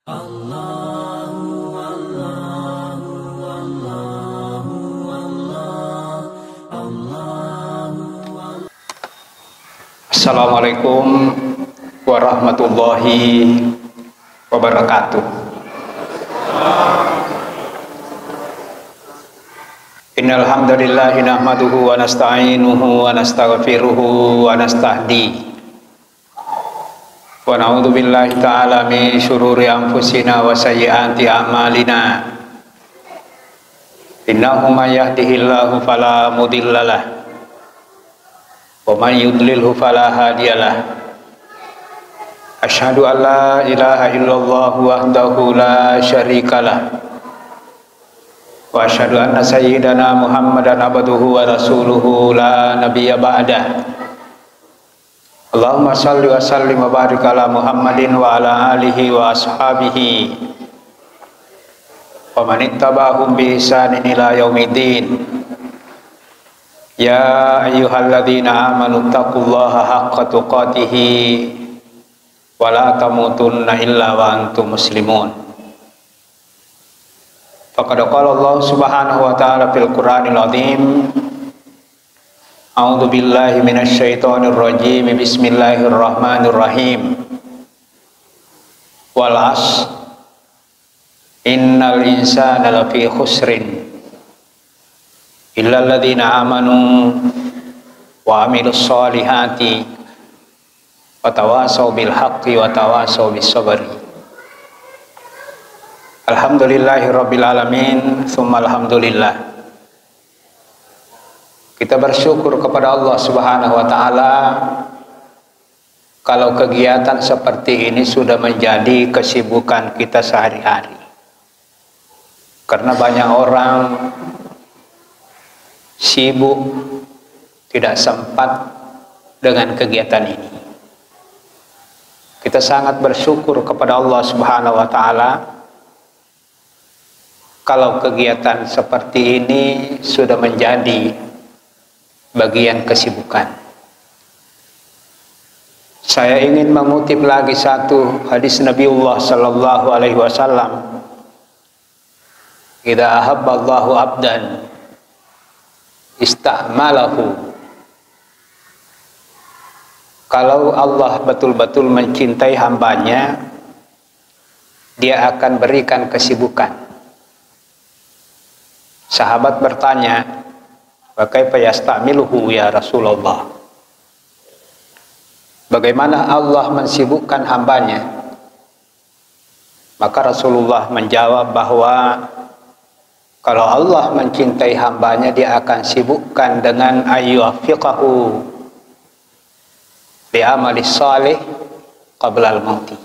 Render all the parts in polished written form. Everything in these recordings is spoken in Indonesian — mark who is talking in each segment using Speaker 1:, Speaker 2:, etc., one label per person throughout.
Speaker 1: Assalamualaikum warahmatullahi wabarakatuh. Innal hamdalillah nahmaduhu wa nasta'inuhu wa nastaghfiruhu wa nastahdi. Wa na'udzu billahi ta'ala min syururi anfusina wa sayyiati a'malina. Innahu may yahdihillahu fala mudhillalah wa man yudlilhu fala hadiyalah. Asyhadu an la ilaha illallah wahdahu la syarikalah wa asyhadu anna sayyidana Muhammadan abduhu wa rasuluhu la nabiyya ba'dah. Allahumma salli wa sallim wa barik ala Muhammadin wa ala alihi wa ashabihi wa man ittaba'ahum bi ihsanin ila yaumiddin. Ya ayyuhalladzina amanu taqullaha haqqa tuqatihi wa la tamutunna illa wa antum muslimun. Faqad qala Allah Subhanahu wa ta'ala fil Qur'anil azim. A'udzu billahi minasy syaithanir rajim. Bismillahirrahmanirrahim. Wal 'ashr innal insana lafi khusrin illal ladzina amanu wa amilus solihati wa tawasaw bil haqqi wa tawasaw bis sabri. Alhamdulillahi rabbil alamin, tsumma alhamdulillah. Kita bersyukur kepada Allah Subhanahu wa ta'ala kalau kegiatan seperti ini sudah menjadi kesibukan kita sehari-hari. Karena banyak orang sibuk, tidak sempat dengan kegiatan ini. Kita sangat bersyukur kepada Allah Subhanahu wa ta'ala kalau kegiatan seperti ini sudah menjadi bagian kesibukan. Saya ingin mengutip lagi satu hadis Nabiullah sallallahu alaihi wasallam. Idza ahabballahu abdan ista'malahu. Kalau Allah betul-betul mencintai hambanya, dia akan berikan kesibukan. Sahabat bertanya, wa kaifa yasta'miluhu ya Rasulullah? Bagaimana Allah mensibukkan hambanya? Maka Rasulullah menjawab bahwa kalau Allah mencintai hambanya, dia akan sibukkan dengan ayyufiqahu bi amali salih qabla al-mauti.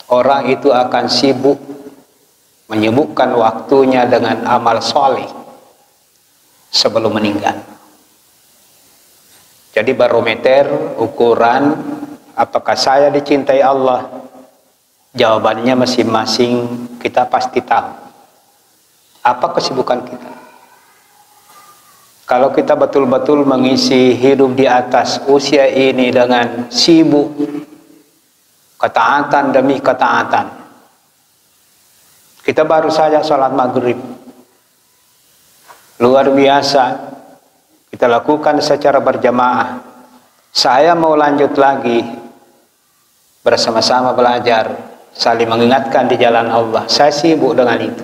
Speaker 1: Orang itu akan sibuk menyibukkan waktunya dengan amal saleh sebelum meninggal. Jadi barometer ukuran apakah saya dicintai Allah, jawabannya masing-masing kita pasti tahu. Apa kesibukan kita? Kalau kita betul-betul mengisi hidup di atas usia ini dengan sibuk, ketaatan demi ketaatan. Kita baru saja sholat maghrib, luar biasa, kita lakukan secara berjamaah. Saya mau lanjut lagi, bersama-sama belajar, saling mengingatkan di jalan Allah. Saya sibuk dengan itu.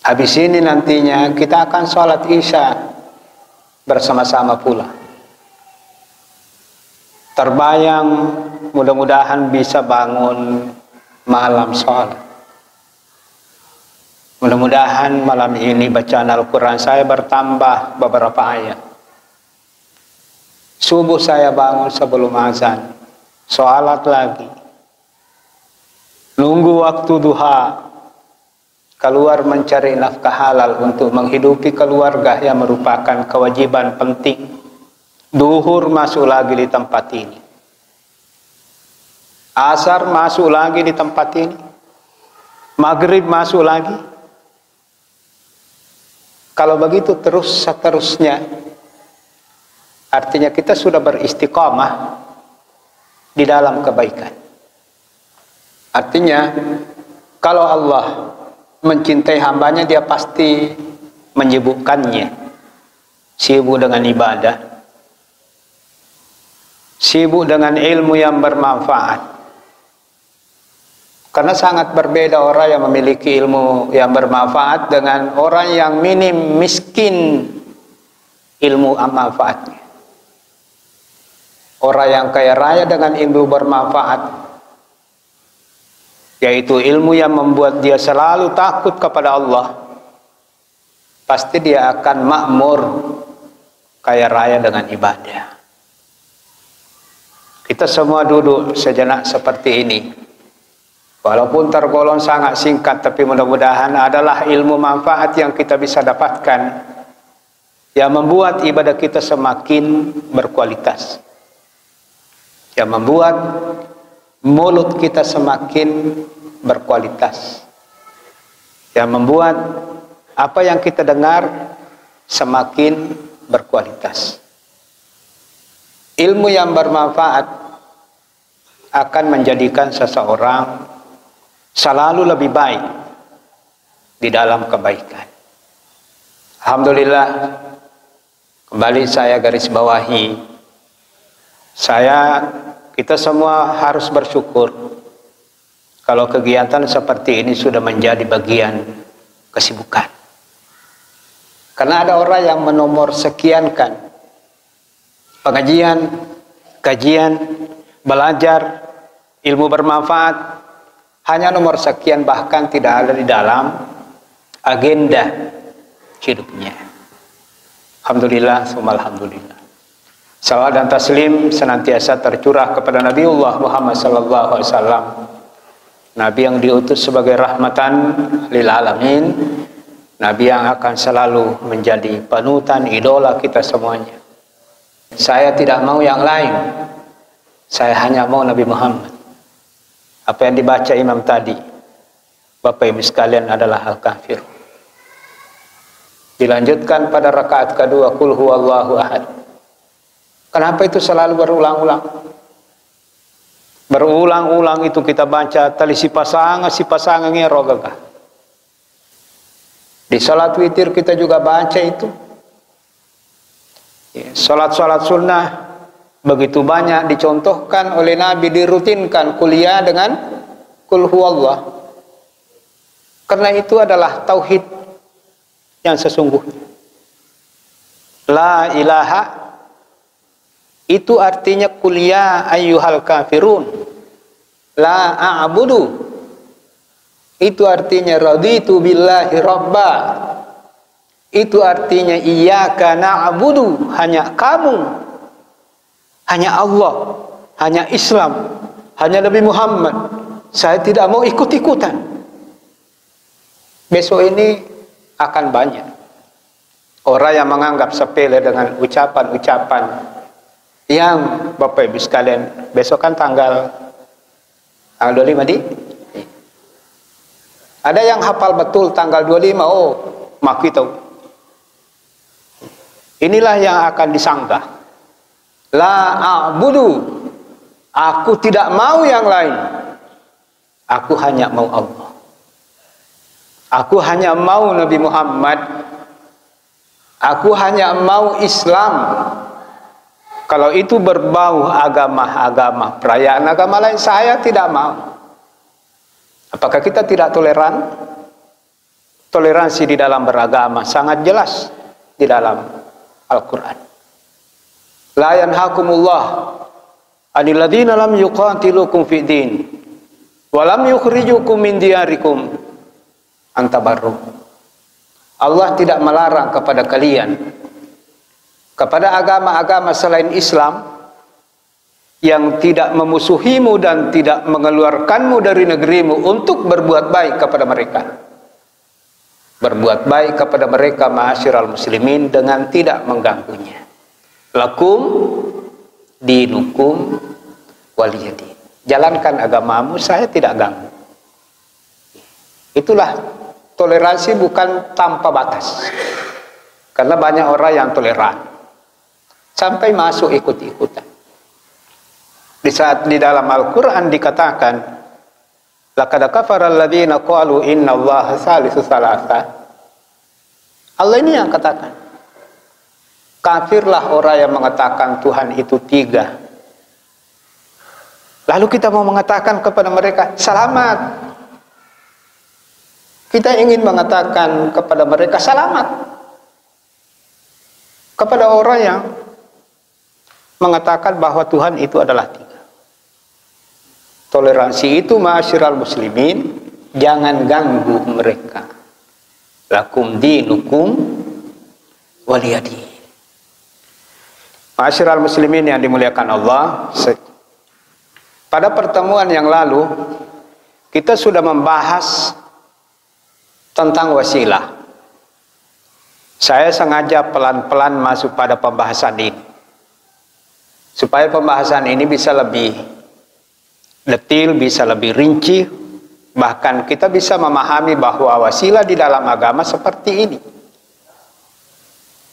Speaker 1: Habis ini nantinya kita akan sholat isya bersama-sama pula. Terbayang mudah-mudahan bisa bangun malam sholat. Mudah-mudahan malam ini bacaan Al-Quran saya bertambah beberapa ayat. Subuh saya bangun sebelum azan, sholat lagi. Nunggu waktu duha, keluar mencari nafkah halal untuk menghidupi keluarga yang merupakan kewajiban penting. Duhur masuk lagi di tempat ini. Asar masuk lagi di tempat ini. Maghrib masuk lagi. Kalau begitu terus seterusnya, artinya kita sudah beristiqamah di dalam kebaikan. Artinya, kalau Allah mencintai hambanya, dia pasti menyibukkannya. Sibuk dengan ibadah, sibuk dengan ilmu yang bermanfaat. Karena sangat berbeda orang yang memiliki ilmu yang bermanfaat dengan orang yang minim, miskin ilmu manfaatnya. Orang yang kaya raya dengan ilmu bermanfaat, yaitu ilmu yang membuat dia selalu takut kepada Allah, pasti dia akan makmur, kaya raya dengan ibadah. Kita semua duduk sejenak seperti ini, walaupun tergolong sangat singkat, tapi mudah-mudahan adalah ilmu manfaat yang kita bisa dapatkan, yang membuat ibadah kita semakin berkualitas, yang membuat mulut kita semakin berkualitas, yang membuat apa yang kita dengar semakin berkualitas. Ilmu yang bermanfaat akan menjadikan seseorang selalu lebih baik di dalam kebaikan. Alhamdulillah, kembali saya garis bawahi, kita semua harus bersyukur kalau kegiatan seperti ini sudah menjadi bagian kesibukan. Karena ada orang yang menomor sekiankan pengajian, kajian, belajar ilmu bermanfaat hanya nomor sekian, bahkan tidak ada di dalam agenda hidupnya. Alhamdulillah, summa alhamdulillah. Salawat dan taslim senantiasa tercurah kepada Nabiullah Muhammad sallallahu alaihi wasallam, Nabi yang diutus sebagai rahmatan lil alamin, Nabi yang akan selalu menjadi panutan, idola kita semuanya. Saya tidak mau yang lain, saya hanya mau Nabi Muhammad. Apa yang dibaca imam tadi, Bapak Ibu sekalian, adalah Al-Kafir. Dilanjutkan pada rakaat kedua, Qul huwallahu ahad. Kenapa itu selalu berulang-ulang? Berulang-ulang itu kita baca tali si pasangan ngerogagah. Di salat witir kita juga baca itu. Salat-salat sunnah begitu banyak dicontohkan oleh Nabi, dirutinkan kuliah dengan Qul huwallah. Karena itu adalah tauhid yang sesungguhnya. La ilaha itu artinya kuliah ayyuhal kafirun. La a'budu itu artinya raditu billahi rabba. Itu artinya iyyaka na'budu, hanya kamu, hanya Allah, hanya Islam, hanya Nabi Muhammad. Saya tidak mau ikut-ikutan. Besok ini akan banyak orang yang menganggap sepele dengan ucapan-ucapan yang Bapak Ibu sekalian, besok kan tanggal 25 di. Ada yang hafal betul tanggal 25, oh maki tahu. Inilah yang akan disanggah. La a'budu, aku tidak mau yang lain. Aku hanya mau Allah. Aku hanya mau Nabi Muhammad. Aku hanya mau Islam. Kalau itu berbau agama-agama, perayaan agama lain, saya tidak mau. Apakah kita tidak toleran? Toleransi di dalam beragama sangat jelas di dalam Al-Quran. La yanhakumullah anil ladzina lam yuqatilukum fid din wa lam yukhrijukum min diyarikum an tabarru. Allah tidak melarang kepada kalian, kepada agama-agama selain Islam yang tidak memusuhimu dan tidak mengeluarkanmu dari negerimu untuk berbuat baik kepada mereka. Berbuat baik kepada mereka, ma'asyiral muslimin, dengan tidak mengganggunya. Lakum dinukum waliyadin. Jalankan agamamu, saya tidak ganggu. Itulah toleransi, bukan tanpa batas. Karena banyak orang yang toleran sampai masuk ikut-ikutan. Di saat di dalam Al-Quran dikatakan Laqad kafara alladziina qalu innallaha salisu salasa. Allah ini yang katakan. Kafirlah orang yang mengatakan Tuhan itu 3. Lalu kita mau mengatakan kepada mereka, selamat. Kita ingin mengatakan kepada mereka, selamat. Kepada orang yang mengatakan bahwa Tuhan itu adalah 3. Toleransi itu ma'asyiral muslimin, jangan ganggu mereka. Lakum dinukum waliyadin. Ma'asyiral muslimin yang dimuliakan Allah, pada pertemuan yang lalu kita sudah membahas tentang wasilah. Saya sengaja pelan-pelan masuk pada pembahasan ini supaya pembahasan ini bisa lebih detil, bisa lebih rinci, bahkan kita bisa memahami bahwa wasilah di dalam agama seperti ini.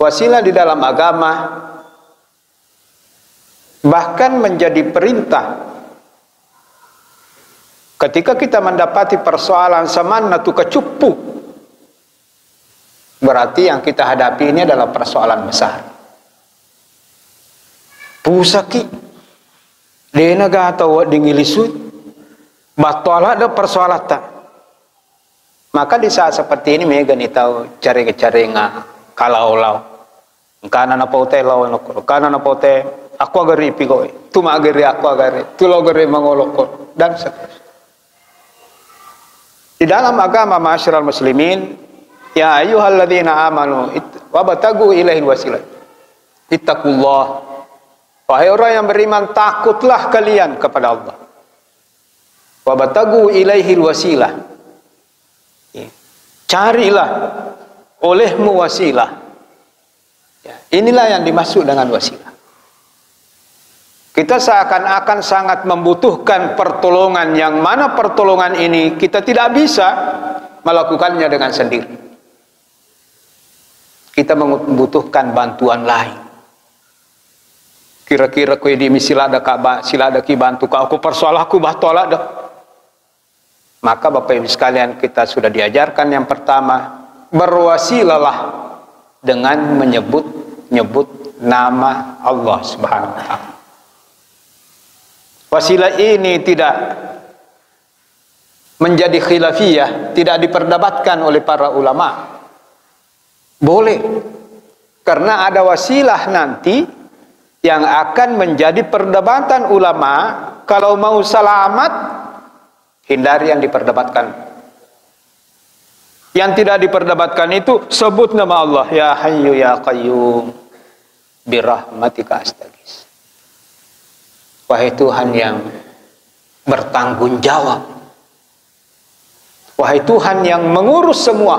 Speaker 1: Wasilah di dalam agama bahkan menjadi perintah. Ketika kita mendapati persoalan samannatu kecupu, berarti yang kita hadapi ini adalah persoalan besar. Pusaki dena gata wa dingilisut batola ada persoalan tak. Maka di saat seperti ini mega nih tahu cari-cari kalau kana na pote law kana na pote aku agari pigoy tu magari aku agari tu lo agari mangolokor dan seterusnya. Di dalam agama ma'asyiral muslimin, ya ayyuhalladzina amanu wabtagu ilaihil wasilah. Ittaqullah. Wahai orang yang beriman, takutlah kalian kepada Allah. Wabtagu ilaihil wasilah. Carilah olehmu wasilah. Inilah yang dimaksud dengan wasilah. Kita seakan-akan sangat membutuhkan pertolongan, yang mana pertolongan ini kita tidak bisa melakukannya dengan sendiri. Kita membutuhkan bantuan lain. Kira-kira kue di silada kak silada ki bantu kau aku persoalan aku batola dah. Maka Bapak Ibu sekalian, kita sudah diajarkan yang pertama, berwasilalah dengan menyebut nama Allah Subhanahu wa taala. Wasilah ini tidak menjadi khilafiyah, tidak diperdebatkan oleh para ulama. Boleh, karena ada wasilah nanti yang akan menjadi perdebatan ulama. Kalau mau selamat, hindari yang diperdebatkan. Yang tidak diperdebatkan itu sebut nama Allah, ya Hayyu ya Qayyum birahmatika astaghits. Wahai Tuhan yang bertanggung jawab, wahai Tuhan yang mengurus semua.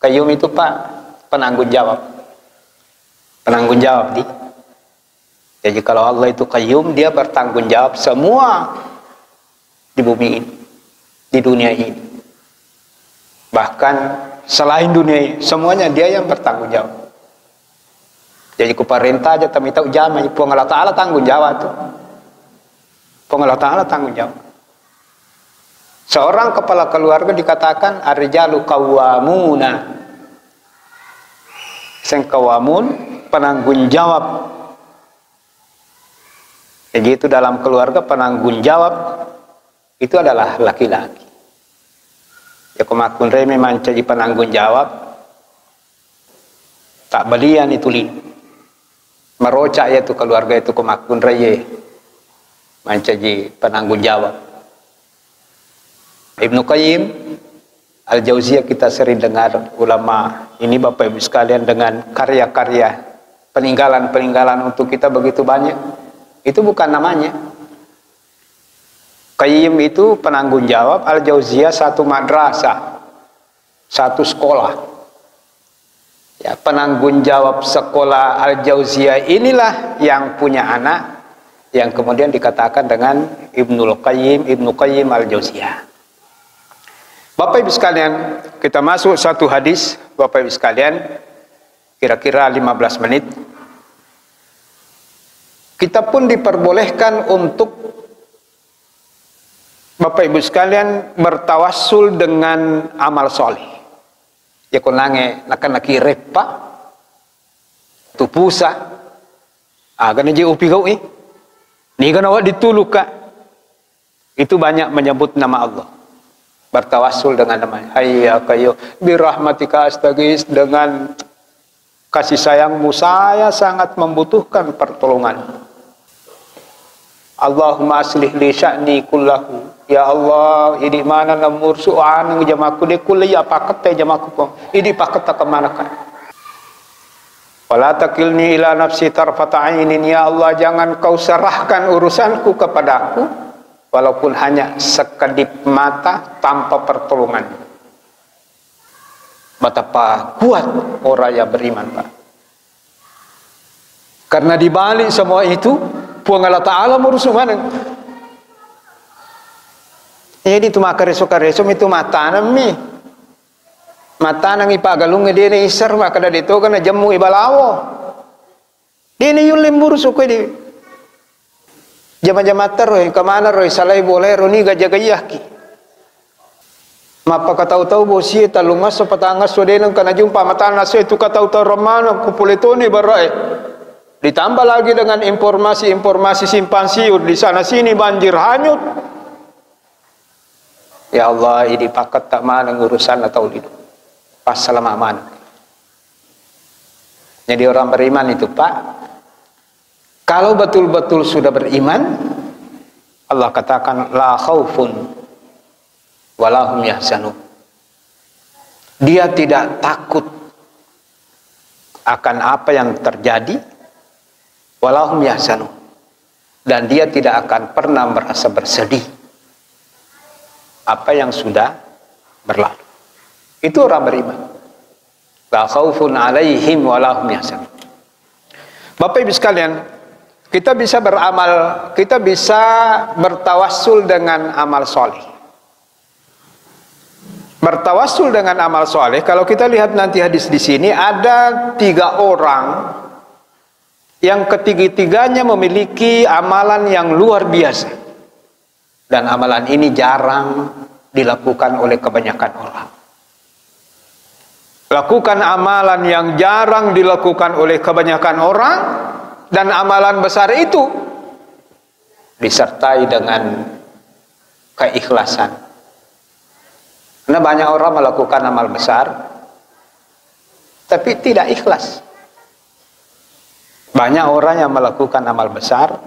Speaker 1: Qayyum itu Pak, penanggung jawab. Penanggung jawab di. Jadi kalau Allah itu Qayyum, dia bertanggung jawab semua di bumi ini, di dunia ini. Bahkan selain dunia ini, semuanya dia yang bertanggung jawab. Jadi ku perintah aja tapi tahu jamai, Allah Ta'ala tanggung jawab tuh. Allah Ta'ala tanggung jawab. Seorang kepala keluarga dikatakan ar-rijalu qawwamuna. Sing qawamun, penanggung jawab. Jadi itu dalam keluarga penanggung jawab itu adalah laki-laki. Ya kemakun reme mancaji penanggung jawab. Tak belian itu li. Merocak ya itu keluarga itu kemakun reye. Mancaji penanggung jawab. Ibnu Qayyim Al-Jauziyah kita sering dengar ulama ini Bapak Ibu sekalian dengan karya-karya peninggalan-peninggalan untuk kita begitu banyak. Itu bukan namanya. Qayyim itu penanggung jawab, Al-Jauziyah satu madrasah, satu sekolah. Ya, penanggung jawab sekolah Al-Jauziyah inilah yang punya anak yang kemudian dikatakan dengan Ibnu Qayyim Al-Jauziyah. Bapak Ibu sekalian, kita masuk satu hadis, Bapak Ibu sekalian, kira-kira 15 menit. Kita pun diperbolehkan untuk Bapak Ibu sekalian, bertawassul dengan amal soleh. Ya konange nakan laki repa tu pusa agak je upi kau ni kan awak dituluka. Itu banyak menyebut nama Allah, bertawassul dengan namanya. Hayya kayo birahmatika astaghis, dengan kasih sayangmu saya sangat membutuhkan pertolongan. Allahumma aslih li sya'ni kullahu. Ya Allah, ini mana namur su'an jamaku de kulli apa kata jamaku ko. Ini paket tak kemana kan. Wala takilni ila nafsi tarfata ainin. Ya Allah, jangan kau serahkan urusanku kepadaku walaupun hanya sekedip mata tanpa pertolongan. Betapa kuat orang yang beriman, Pak. Karena di balik semua itu puang Allah Ta'ala merusuk mana. Jadi itu makareso itu mata nami. Mata nang ipagalung dia ni isar maka dah itu kana jamu ibalawo. Dia ni yulim merusuk dia. Jama-jama terus kemana roy salai boleh roni gajah-gajah. Mapa katau-tau bosi talumas sepatangas sodenang kana jumpa mata naso itu katau-tau romano kupuletoni barai. Ditambah lagi dengan informasi-informasi simpang siur di sana sini banjir hanyut. Ya Allah, ini paket tak mana urusan atau hidup. Pas selama aman. Jadi orang beriman itu, Pak, kalau betul-betul sudah beriman, Allah katakan la khaufun walahum yahzanun. Dia tidak takut akan apa yang terjadi, walahum yahzanun, dan dia tidak akan pernah merasa bersedih apa yang sudah berlalu. Itu orang beriman. La khaufun alaihim walahum yahzanun. Bapak Ibu sekalian, kita bisa beramal, kita bisa bertawassul dengan amal soleh. Bertawassul dengan amal soleh, kalau kita lihat nanti hadis di sini ada 3 orang yang ketiga-tiganya memiliki amalan yang luar biasa. Dan amalan ini jarang dilakukan oleh kebanyakan orang. Lakukan amalan yang jarang dilakukan oleh kebanyakan orang, dan amalan besar itu disertai dengan keikhlasan. Karena banyak orang melakukan amal besar tapi tidak ikhlas. Banyak orang yang melakukan amal besar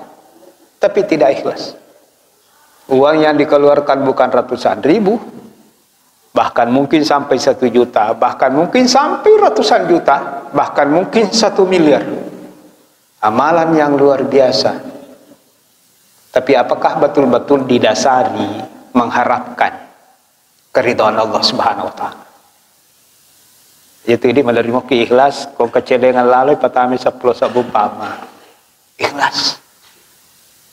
Speaker 1: tapi tidak ikhlas. Uang yang dikeluarkan bukan ratusan ribu, bahkan mungkin sampai 1 juta, bahkan mungkin sampai ratusan juta, bahkan mungkin 1 miliar. Amalan yang luar biasa. Tapi apakah betul-betul didasari mengharapkan keridhaan Allah Subhanahu wa taala? Itu ini menerima ikhlas, kau kecelengan lalu patami 10 sabun pama. Ikhlas.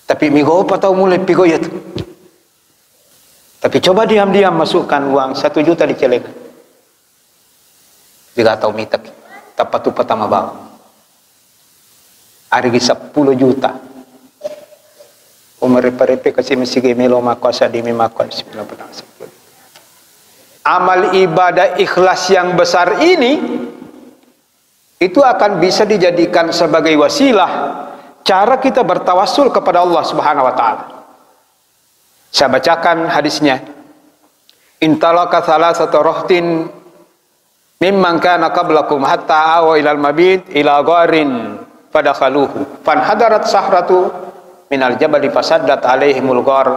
Speaker 1: Tapi migo patau mulai pigo ya tu. Tapi coba diam-diam masukkan uang 1 juta di celengan. Jika tahu mitak, tepat tu pertama bang. Harga 10 juta. Umar repe kasih mesti melo makuasa di makuasa. Amal ibadah ikhlas yang besar ini itu akan bisa dijadikan sebagai wasilah cara kita bertawassul kepada Allah Subhanahu wa taala. Saya bacakan hadisnya. Intalaka salasatu rahtin mimman kana qablakum hatta awa ilal mabit ila gharin fadakhaluhu fanhadarat sahratu minal jabali fasaddat alaihimul ghar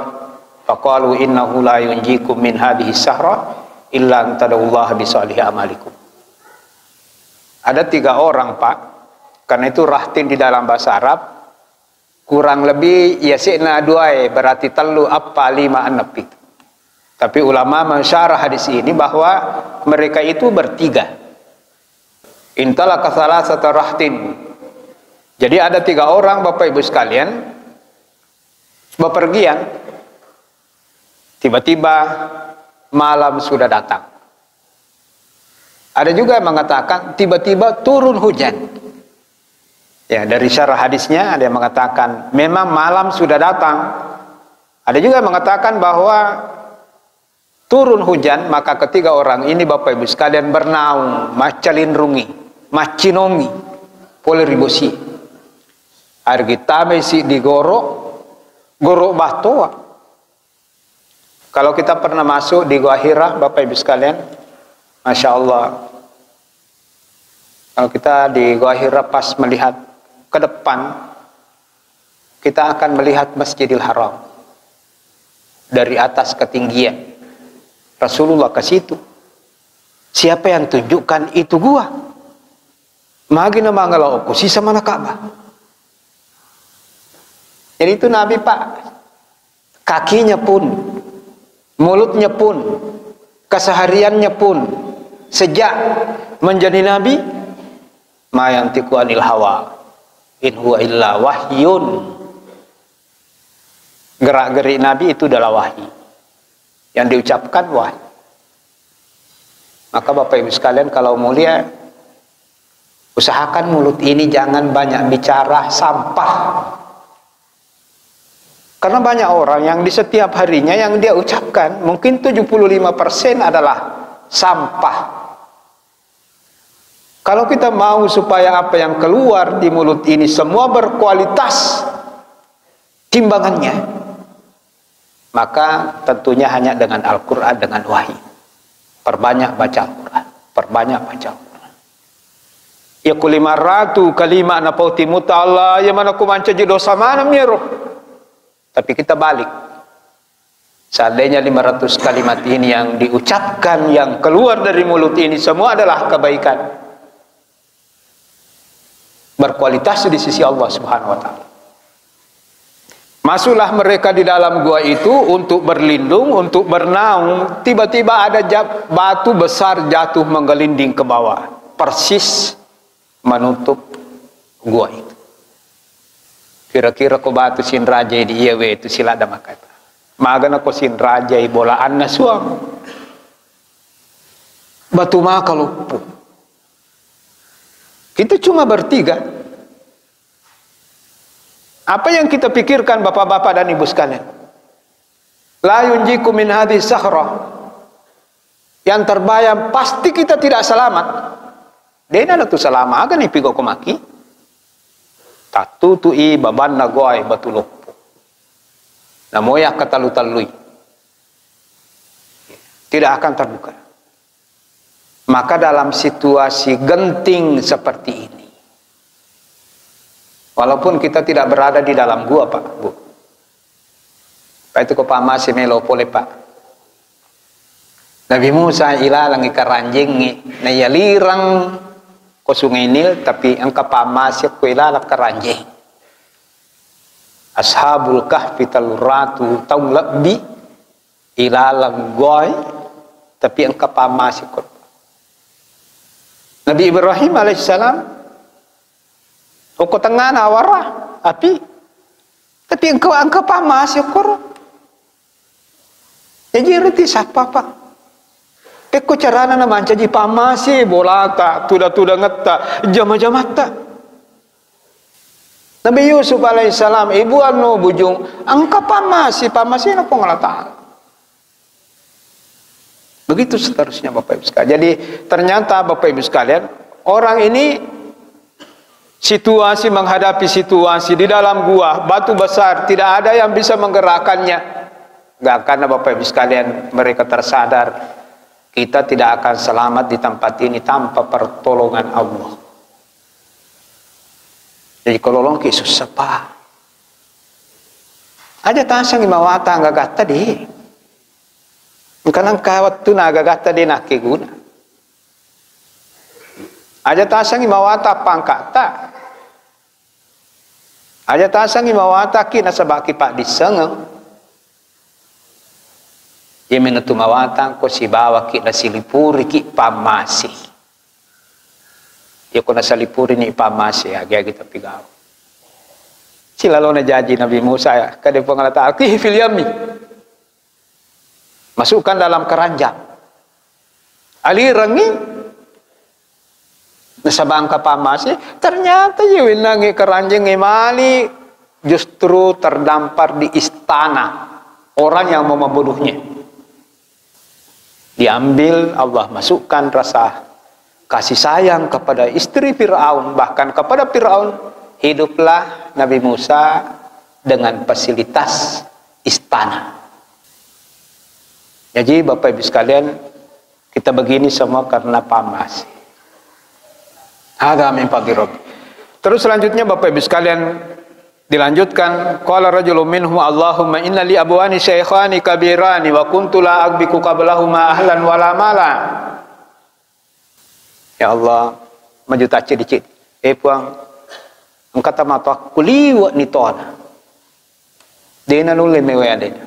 Speaker 1: faqalu innahu la yunjikum min hadhihi sahra illa antadallah bisalih amalikum. Ada 3 orang, Pak. Karena itu rahtin di dalam bahasa Arab kurang lebih yasikna 2 berarti telu apa 5 6 itu. Tapi ulama mensyarah hadis ini bahwa mereka itu bertiga. Intalaka salasatu rahtin. Jadi ada 3 orang Bapak Ibu sekalian bepergian. Tiba-tiba malam sudah datang. Ada juga yang mengatakan tiba-tiba turun hujan. Ya, dari syarah hadisnya ada yang mengatakan memang malam sudah datang, Ada juga yang mengatakan bahwa turun hujan, maka ketiga orang ini Bapak Ibu sekalian bernaung, macalindrungi, macinomi, poleribosi. Air kita mesi digorok, gorok batoa. Kalau kita pernah masuk di Gua Hira, Bapak Ibu sekalian, Masya Allah. Kalau kita di Gua Hira pas melihat ke depan, kita akan melihat Masjidil Haram dari atas ketinggian. Rasulullah ke situ. Siapa yang tunjukkan itu gua? Magina mangala oku sisa mana Ka'bah. Jadi itu Nabi Pak. Kakinya pun, mulutnya pun, kesehariannya pun, sejak menjadi Nabi, ma yantiqu anil hawa in huwa illa wahyun. Gerak-gerik Nabi itu adalah wahyu. Yang diucapkan wahyu. Maka Bapak Ibu sekalian, kalau mulia, usahakan mulut ini jangan banyak bicara sampah. Karena banyak orang yang di setiap harinya yang dia ucapkan mungkin 75% adalah sampah. Kalau kita mau supaya apa yang keluar di mulut ini semua berkualitas timbangannya, maka tentunya hanya dengan Al-Quran, dengan wahyu. Perbanyak baca Al-Quran, perbanyak baca Al-Quran. Ya kulimaratu kalima napauti muta Allah, ya mana kumanca dosa mana miru. Tapi kita balik. Seandainya 500 kalimat ini yang diucapkan, yang keluar dari mulut ini semua adalah kebaikan, berkualitas di sisi Allah Subhanahu wa Ta'ala. Masuklah mereka di dalam gua itu untuk berlindung, untuk bernaung. Tiba-tiba ada batu besar jatuh menggelinding ke bawah, persis menutup gua itu. Kira-kira ko batu sin raja di iyawe itu silada makata. Magana ko sin raja bolaan na suam. Batu maka lupu. Kita cuma bertiga. Apa yang kita pikirkan bapak-bapak dan ibu sekalian? La yunjiku min hadhihi sahrah. Yang terbayang pasti kita tidak selamat. Dena tu selamat agan ipigo kumaki. Tatutui baban nagoy batulok. Namoya katalu-talui. Tidak akan terbuka. Maka dalam situasi genting seperti ini, walaupun kita tidak berada di dalam gua Pak, Bu. Pak itu ko pamasi melo pole Pak. Nabi Musa ilalang ikaranjing na yalirang ko sungai Nil, tapi ang kapamasi ko ilalak karanjing. Ashabul kahfi taluratu taung lebih ilalang goy, tapi ang kapamasi ko. Nabi Ibrahim alaihissalam Oko tengah nawara api, tapi engkau pamas ya koro. Jadi reti siapa Pak? Peko carana naman jadi pamasi bolata tuda ngeta jama-jamata. Nabi Yusuf alaihissalam ibu anu bujung angka pamasi na pengelata. Begitu seterusnya Bapak Ibu sekalian. Jadi ternyata Bapak Ibu sekalian, orang ini situasi menghadapi situasi di dalam gua, batu besar, tidak ada yang bisa menggerakkannya. Enggak, karena Bapak Ibu sekalian mereka tersadar kita tidak akan selamat di tempat ini tanpa pertolongan Allah. Jadi kalau long Yesus sepa. Ada tasang imawata agak tadi. Kanang kawat tu na agak tadi nakiguna. Aja tasang imawata pangkata. Aja tasang imawata ki nasabaki Pak disengeng. Ia menutu mawata ko si bawa ki nasilipuri ki pamasi. Ia ko nasalipuri ni pamasi agya kita pigaw. Sila lo na jaji Nabi Musa ya kada pangalata ki fil yami. Masukkan dalam keranjang. Alirangi nasabang kapamasi, ternyata yun nangi keranjang imali justru terdampar di istana orang yang mau membunuhnya. Diambil, Allah masukkan rasa kasih sayang kepada istri Fir'aun, bahkan kepada Fir'aun. Hiduplah Nabi Musa dengan fasilitas istana. Jadi Bapak Ibu sekalian, kita begini semua karena pamas. Hadza min fadli Rabbi. Terus selanjutnya Bapak Ibu sekalian, dilanjutkan, qala rajulun minhum Allahumma inna li abwani syaikhani kabirani wa kuntu la agbiku qablahuma ahlan wala mala. Ya Allah, majuta cicit. Puang angkata mata kuliwa ni tona. Dena nulle mewe adena.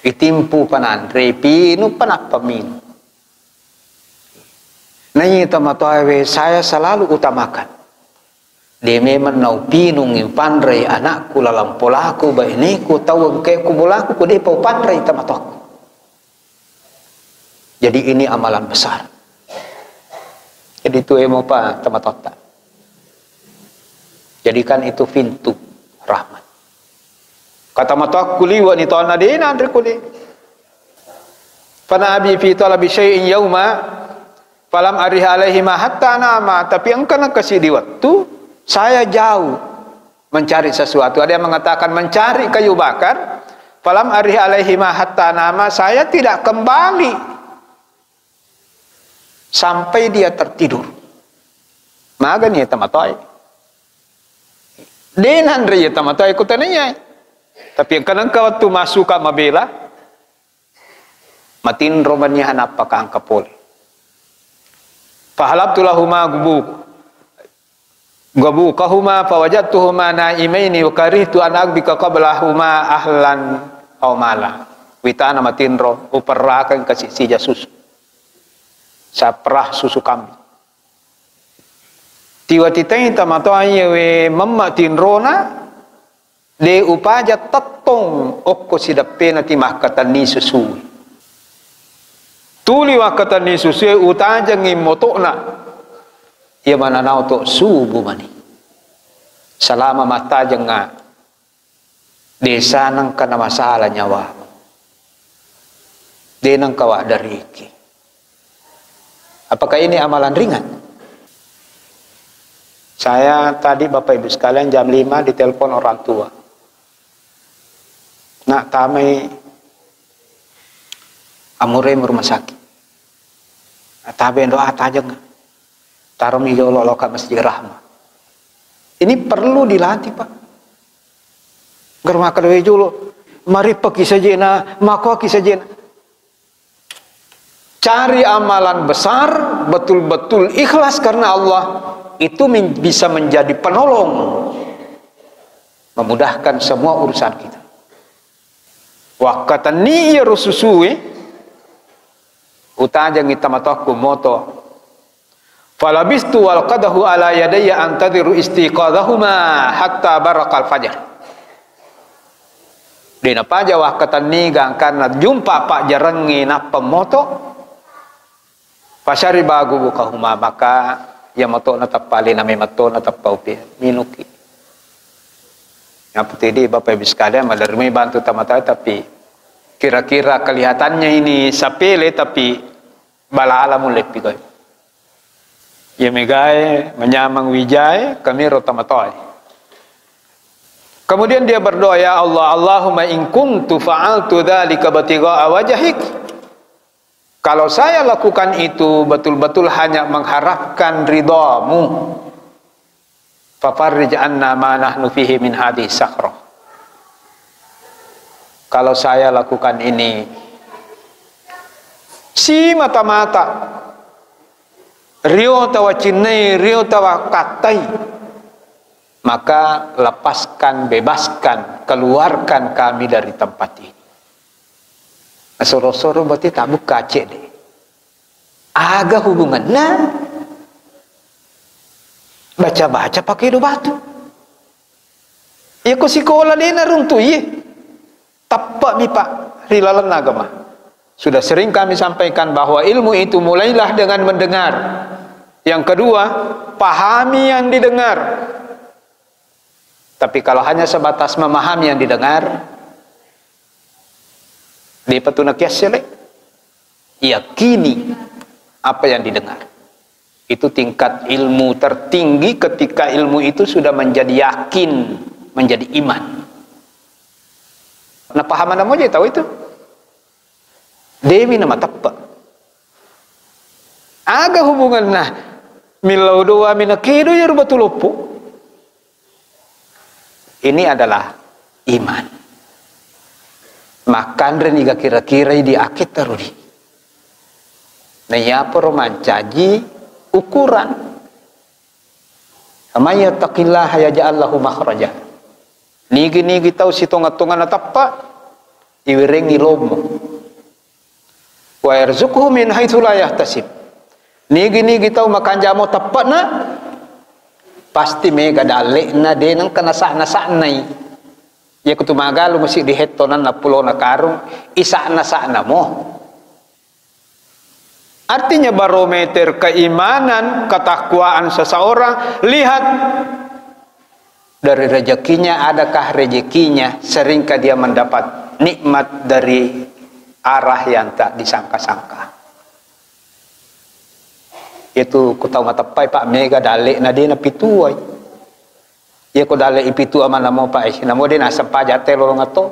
Speaker 1: Itimpu panan repi nu panapamin. Nai tamatoe saya selalu utamakan. Deme menau pinung pandrai anakku lalang polaku bainiku tahu ke kubulaku ku depo pandrai tamatok. Jadi ini amalan besar. Jadi itu emo pa tamatok. Jadikan itu pintu rahmat. Kata matok kuli wa ni tona de nanti kuli. Fana abi fi talabi syai'in yauma falam arih alaihi ma hatta nama, tapi engkau nak kasih di waktu saya jauh mencari sesuatu. Ada yang mengatakan mencari kayu bakar. Falam arih alaihi ma hatta nama, saya tidak kembali sampai dia tertidur. Maka ni tamatoi. Denan re tamatoi kutananya. Tapi kadang waktu masuk ke mabela matin romannya hanapa ka angkapol. Fahalabtu lahuma gabukahuma fawajadtuhuma naimaini wa karihtu an agbika qablahuma ahlan aw mala. Witana matinro uperakan kasih si jasus. Saprah susu kambing. Tiwa-titai tamatoy we mamma tinrona de upaja tattong okko sidappe na timah kata ni susu. Tuli wa kata ni susu utaja ngimotona. Ia mana nau to subuh mani. Selama mata jenga desa nang kana masalah nyawa. Denang kawa dari iki. Apakah ini amalan ringan? Saya tadi Bapak Ibu sekalian jam 5 ditelepon orang tua. Nak tamai amure rumah sakit. Tabe doa aja enggak. Taruh mijolo loka Masjid Rahmah. Ini perlu dilatih, Pak. Germa kedua julo, mari pergi sajena, maka kisajena. Cari amalan besar, betul-betul ikhlas karena Allah, itu bisa menjadi penolong, memudahkan semua urusan kita. Wah kata ni ya rususui, utaja ngitamatokku moto. Falabistu wal qadahu ala yadayya antadiru istiqadahuma hatta barakal fajar. Dina paja wah kata nigang karena jumpa pak jarengi na pemoto. Pasari bagu bukahuma maka ya moto na tapali na may moto na tapaupi minuki. Yang putih Bapak Ibu sekalian madarmi bantu tamatay tapi kira-kira kelihatannya ini sapele tapi bala alam lepi koy. Ya megai menyamang wijay kami rotamatoy. Kemudian dia berdoa, ya Allah, Allahumma in kuntu fa'altu dzalika batigha'a wajhik. Kalau saya lakukan itu betul-betul hanya mengharapkan ridhamu, fafarrij anna ma nahnu fihi min hadhihi sakhrah. Kalau saya lakukan ini si mata-mata rio tawa cinai, rio tawa katai, maka lepaskan, bebaskan, keluarkan kami dari tempat ini. Soro-soro berarti tak buka cek deh. Agak hubungan. Nah, baca-baca pakai do batu. Ya ko sikola dia narung tu ye. Tapak mi pak rilalan agama. Sudah sering kami sampaikan bahwa ilmu itu mulailah dengan mendengar. Yang kedua, pahami yang didengar. Tapi kalau hanya sebatas memahami yang didengar, Di petuna kiasele yakini apa yang didengar. Itu tingkat ilmu tertinggi ketika ilmu itu sudah menjadi yakin, menjadi iman. Nah pahaman nama aja tahu itu. Dewi nama tepat. Aga hubungan nah milau doa minakido ya betul lupu. Ini adalah iman. Makan reniga kira-kira di akit tarudi. Nah ya peromancaji ukuran. Amaya taqillah yaj'al lahu makhraja. Nigi tahu si tonga-tonga na tappa iwirengi lomo. Wa yarzuqhu min haitsu la yahtasib. Nigi tahu makan jamo tappa na pasti mega dalek na denang kana sa-nai. Ya kutumaga lu mesti dihetonan na pulau na karung isa-na mo. Artinya barometer keimanan, ketakwaan seseorang, lihat dari rezekinya, adakah rezekinya, seringkah dia mendapat nikmat dari arah yang tak disangka-sangka. Itu ku tahu matapai Pak Mega dalek na dia na pituai. Ya ko dalek ipitu aman namo Pak namo dia na sampajate lolong ato.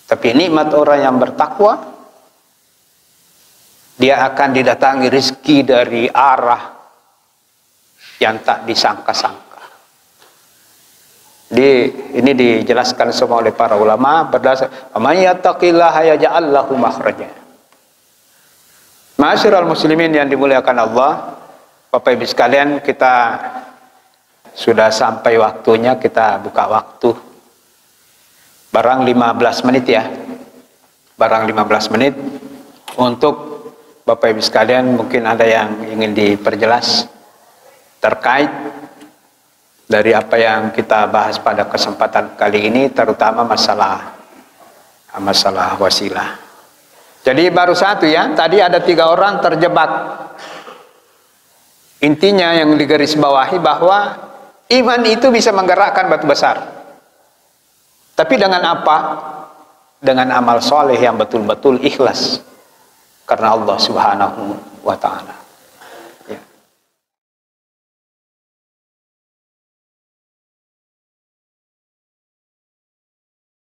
Speaker 1: Tapi nikmat orang yang bertakwa, dia akan didatangi rezeki dari arah yang tak disangka-sangka. Ini dijelaskan semua oleh para ulama berdasar "May yattaqillaha yaj'al lahu makhraja". Ma'asyiral muslimin yang dimuliakan Allah, Bapak Ibu sekalian, kita sudah sampai waktunya kita buka waktu. Barang 15 menit ya. Barang 15 menit untuk Bapak Ibu sekalian, mungkin ada yang ingin diperjelas terkait dari apa yang kita bahas pada kesempatan kali ini, terutama masalah wasilah. Jadi baru satu ya, tadi ada 3 orang terjebak. Intinya yang digarisbawahi bahwa iman itu bisa menggerakkan batu besar. Tapi dengan apa? Dengan amal soleh yang betul-betul ikhlas karena Allah Subhanahu wa ta'ala.